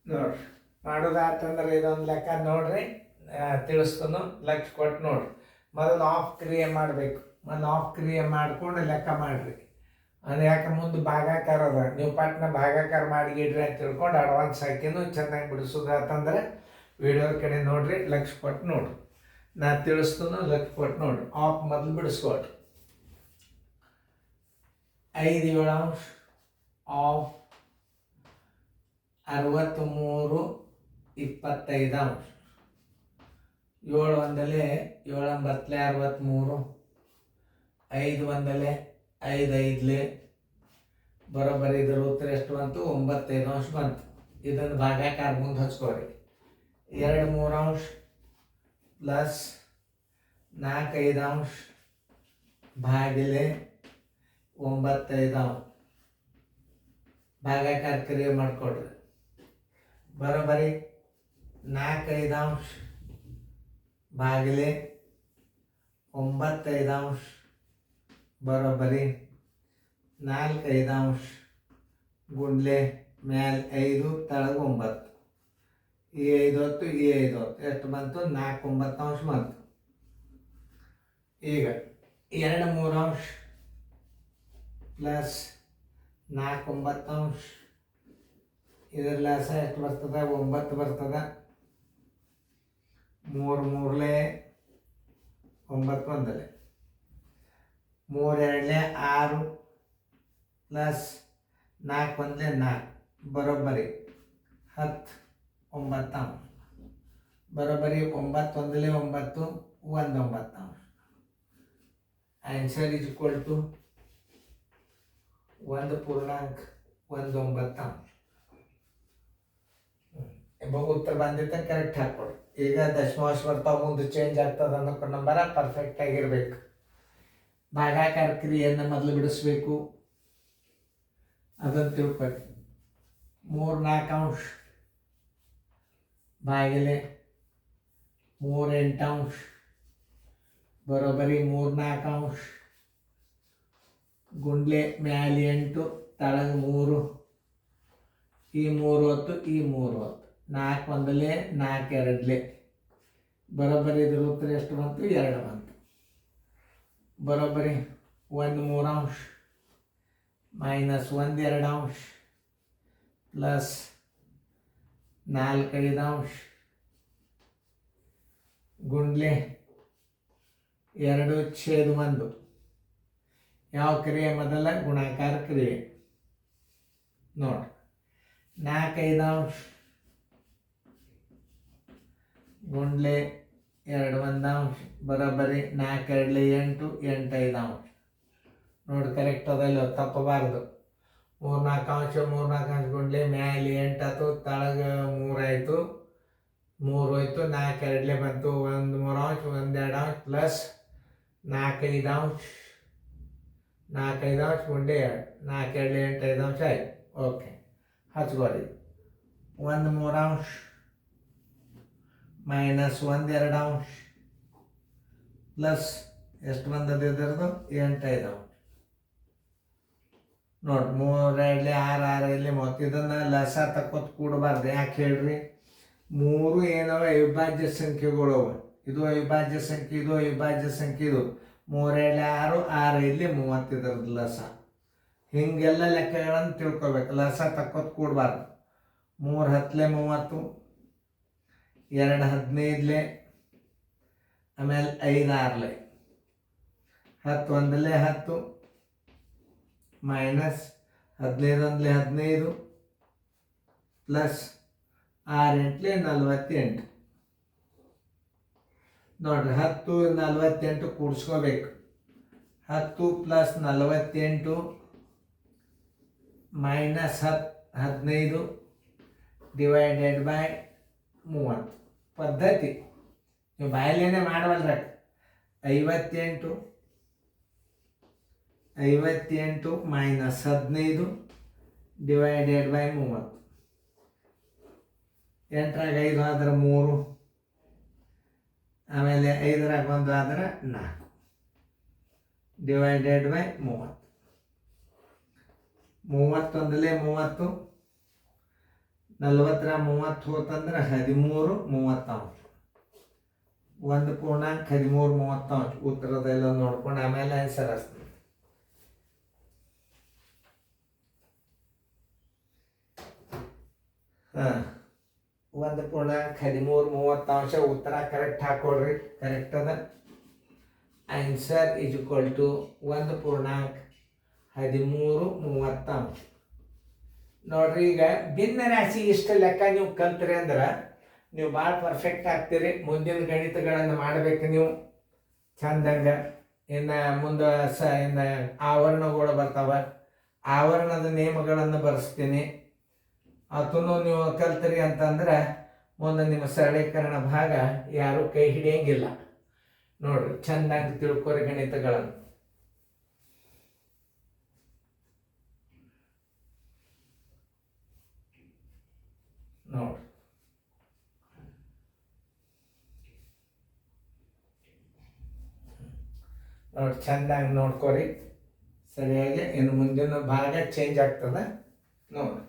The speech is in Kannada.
ನೋಡ್ರಿ ಮಾಡೋದಾತಂದ್ರೆ ಇದೊಂದು ಲೆಕ್ಕ ನೋಡ್ರಿ, ತಿಳಿಸ್ತಾನು ಲಕ್ಷ ಕೊಟ್ಟು ನೋಡ್ರಿ. ಮೊದಲು ಆಫ್ ಕ್ರಿಯೆ ಮಾಡಬೇಕು. ಮೊದಲು ಆಫ್ ಕ್ರಿಯೆ ಮಾಡ್ಕೊಂಡು ಲೆಕ್ಕ ಮಾಡಿರಿ. ಅದು ಯಾಕೆ ಮುಂದೆ ಭಾಗಾಕಾರ ಅದ, ನೀವು ಪಟ್ನ ಭಾಗಾಕಾರ ಮಾಡಿಗಿಡ್ರಿ ಅಂತ ತಿಳ್ಕೊಂಡು ಅಡ್ವಾನ್ಸ್ ಹಾಕಿನೂ ಚೆನ್ನಾಗಿ ಬಿಡಿಸೋದಾತಂದ್ರೆ ವಿಡಿಯೋ ಕಡೆ ನೋಡ್ರಿ, ಲಕ್ಷ ಕೊಟ್ಟು ನೋಡ್ರಿ. ನಾ ತಿಳಿಸ್ತಾನು ಲಕ್ಷ ಕೊಟ್ಟು ನೋಡ್ರಿ. ಆಫ್ ಮೊದಲು ಬಿಡಿಸ್ಕೊಡ್ರಿ. 5/7 ಆಫ್ 63/25. 7 ಒಂದಲೆ 7 9 63, 5 ಒಂದಲೆ 5 5 ಬರೋಬ್ಬರಿ. ಇದರ ಉತ್ತರ ಎಷ್ಟು ಬಂತು? 9/5 ಬಂತು. ಇದನ್ನು ಭಾಗಾಕಾರ ಮುಂದೆ ಹಚ್ಕೋರಿ. 2 3 ಪ್ಲಸ್ 4 5 ಭಾಗಿಲೆ 9/5 ಭಾಗಾಕಾರ ಕ್ರಿಯೆ ಮಾಡಿಕೊಡ್ರಿ. ಬರೋಬ್ಬರಿ 4 5 ಭಾಗಿಲೆ 9/5 ಬರೋಬ್ಬರಿ 4 5 ಗುಂಡ್ಲೆ ಮ್ಯಾಲೆ 5 ತಳಗ 9. ಈ 5 ಹೊತ್ತು ಈ 5 ಹೊತ್ತು ಎಷ್ಟು ಬಂತು? 4 9 ಬಂತು. ಈಗ 2 3 ಪ್ಲಸ್ 4 9 ಇದರ ಲಾಸ ಎಷ್ಟು ಬರ್ತದ? 9 ಬರ್ತದ. 3 3 9 ಒಂದಲೆ 3 2 6 ಪ್ಲಸ್ 4 1 4 ಬರೋಬ್ಬರಿ 10 9 ಬರೋಬ್ಬರಿ 9 1 9 1 9. Answer is equal to 1.19. ಉತ್ತರ ಬಂದಿತ್ತ ಕರೆಕ್ಟ್ ಹಾಕ್ಕೊಡಿ. ಈಗ ದಶಮಾಂಶ ಬರ್ತಾವ, ಮುಂದೆ ಚೇಂಜ್ ಆಗ್ತದೆ ಅನ್ನೋ ನಂಬರ ಪರ್ಫೆಕ್ಟ್ ಆಗಿರ್ಬೇಕು. ಭಾಗಾಕಾರ ಕ್ರಿಯೆಯನ್ನು ಮೊದಲು ಬಿಡಿಸ್ಬೇಕು, ಅದನ್ನು ತಿಳ್ಕೊಳ್ಳಿ. 3 4 ಭಾಗಿಲೆ 3 8 ಬರೋಬ್ಬರಿ 3 4 ಗುಂಡ್ಲೆ ಮ್ಯಾಲೆ 8 ತಳಗ 3. ಈ 3 ಹೊತ್ತು ಈ 3 ಹೊತ್ತು 4 ಒಂದಲೆ 4 2 ಬರೋಬ್ಬರಿ. ಇದ್ರ ಉತ್ತರ ಎಷ್ಟು ಬಂತು? 2 ಬಂತು. ಬರೋಬ್ಬರಿ 1 3 ಮೈನಸ್ 1 2 ಪ್ಲಸ್ 4 5 ಗುಂಡ್ಲೆ 2/1. ಯಾವ ಕ್ರಿಯೆ ಮೊದಲ? ಗುಣಾಕಾರ ಕ್ರಿಯೆ. ನೋಡಿ 4 5 ಗುಂಡ್ಲೆ 2 1 ಬರೋಬ್ಬರಿ 4 2 8 8 5. ನೋಡಿ ಕರೆಕ್ಟ್ ಅದಲ್ಲ, ತಪ್ಪಬಾರ್ದು. 3 4 3 4 ಗುಂಡ್ಲೆ ಮ್ಯಾಲೆ 8 ಆಯ್ತು, ತಳಗ 3 ಆಯಿತು, 3 ಹೋಯ್ತು, 4 2 ಬಂತು, 1 3 1 2 ಪ್ಲಸ್ 4 5 4 5 ಗುಂಡೆ 2 4 2 8 5 ಆಯ್ತು. ಓಕೆ, ಹಚ್ಕೋರಿ. 1 3 ಮೈನಸ್ 1 2 ಪ್ಲಸ್ ಎಷ್ಟು ಬಂದದ್ದು? ಇದರದು 8 5. ನೋಡಿ 3 2 6 6 ಇಲ್ಲಿ ಮೊತ್ತ. ಇದನ್ನು ಲಸ ತಕ್ಕೊತ್ ಕೂಡಬಾರ್ದು. ಯಾಕೆ ಹೇಳ್ರಿ? 3 ಏನವ ಅವಿಭಾಜ್ಯ ಸಂಖ್ಯೆಗಳು ಅವ. ಇದು ಅವಿಭಾಜ್ಯ ಸಂಖ್ಯೆ, ಇದು ಅವಿಭಾಜ್ಯ ಸಂಖ್ಯೆ. ಇದು 3 2 6 6 ಇಲ್ಲಿ 30 ಇದರದ್ದು ಲಸ. ಹಿಂಗೆಲ್ಲ ಲೆಕ್ಕಗಳನ್ನು ತಿಳ್ಕೊಬೇಕು. ಲಸ ತಕ್ಕೊತ್ ಕೂಡಬಾರ್ದು. 3 10 30, 2 15, ಆಮೇಲೆ 5 6, 10 1 10 ಮೈನಸ್ 15 1 15 ಪ್ಲಸ್ 6 8 48. ನೋಡ್ರಿ 10 48 ಕೂಡಿಸ್ಕೋಬೇಕು. 10 ಪ್ಲಸ್ 48 ಮೈನಸ್ 15 ಡಿವೈಡೆಡ್ ಬೈ 30 ಪದ್ಧತಿ. ನೀವು ಬಾಯಲ್ಲೇನೆ ಮಾಡವಲ್ರ. 58 ಮೈನಸ್ 15 ಡಿವೈಡೆಡ್ ಬೈ 30. 8ರಾಗ 5 ಆದ್ರೆ 3, ಆಮೇಲೆ 5ರಾಗ 1 ಆದ್ರೆ 4 ಡಿವೈಡೆಡ್ ಬೈ 30. 31 30, 40 30 ಹೋತಂದ್ರೆ 13 30 1 ಪೂರ್ಣಾಂಕ 13 30 ಉತ್ತರದೆಲ್ಲ ನೋಡ್ಕೊಂಡು ಆಮೇಲೆ ಆನ್ಸರ್ ಹಚ್ತೀನಿ. ಹಾಂ 1 ಪೂರ್ಣಾಂಕ 13 30 ಉತ್ತರ ಕರೆಕ್ಟ್ ಹಾಕೊಳ್ರಿ. ಕರೆಕ್ಟ್ ಅದ. ಆನ್ಸರ್ ಈಸ್ ಈಕ್ವಲ್ ಟು 1 ಪೂರ್ಣಾಂಕ 13 30. ನೋಡ್ರಿ, ಈಗ ಭಿನ್ನ ರಾಶಿ ಇಷ್ಟು ಲೆಕ್ಕ ನೀವು ಕಲ್ತ್ರಿ ಅಂದ್ರೆ ನೀವು ಭಾಳ ಪರ್ಫೆಕ್ಟ್ ಆಗ್ತೀರಿ. ಮುಂದಿನ ಗಣಿತಗಳನ್ನು ಮಾಡಬೇಕು ನೀವು ಚಂದಂಗ. ಇನ್ನು ಮುಂದೆ ಇನ್ನು ಆವರಣಗಳು ಬರ್ತಾವೆ, ಆವರಣದ ನಿಯಮಗಳನ್ನು ಬರೆಸ್ತೀನಿ. ಅದನ್ನು ನೀವು ಕಲ್ತ್ರಿ ಅಂತಂದ್ರೆ ಮುಂದೆ ನಿಮ್ಮ ಸರಳೀಕರಣ ಭಾಗ ಯಾರೂ ಕೈ ಹಿಡಿಯಂಗಿಲ್ಲ. ನೋಡ್ರಿ, ಚಂದಾಗಿ ತಿಳ್ಕೊರಿ ಗಣಿತಗಳನ್ನು. ನೋಡ್ರಿ, ಚಂದಾಗಿ ನೋಡ್ಕೊರಿ ಸರಿಯಾಗಿ. ಇನ್ನು ಮುಂದಿನ ಭಾಗ ಚೇಂಜ್ ಆಗ್ತದೆ ನೋಡ್ರಿ.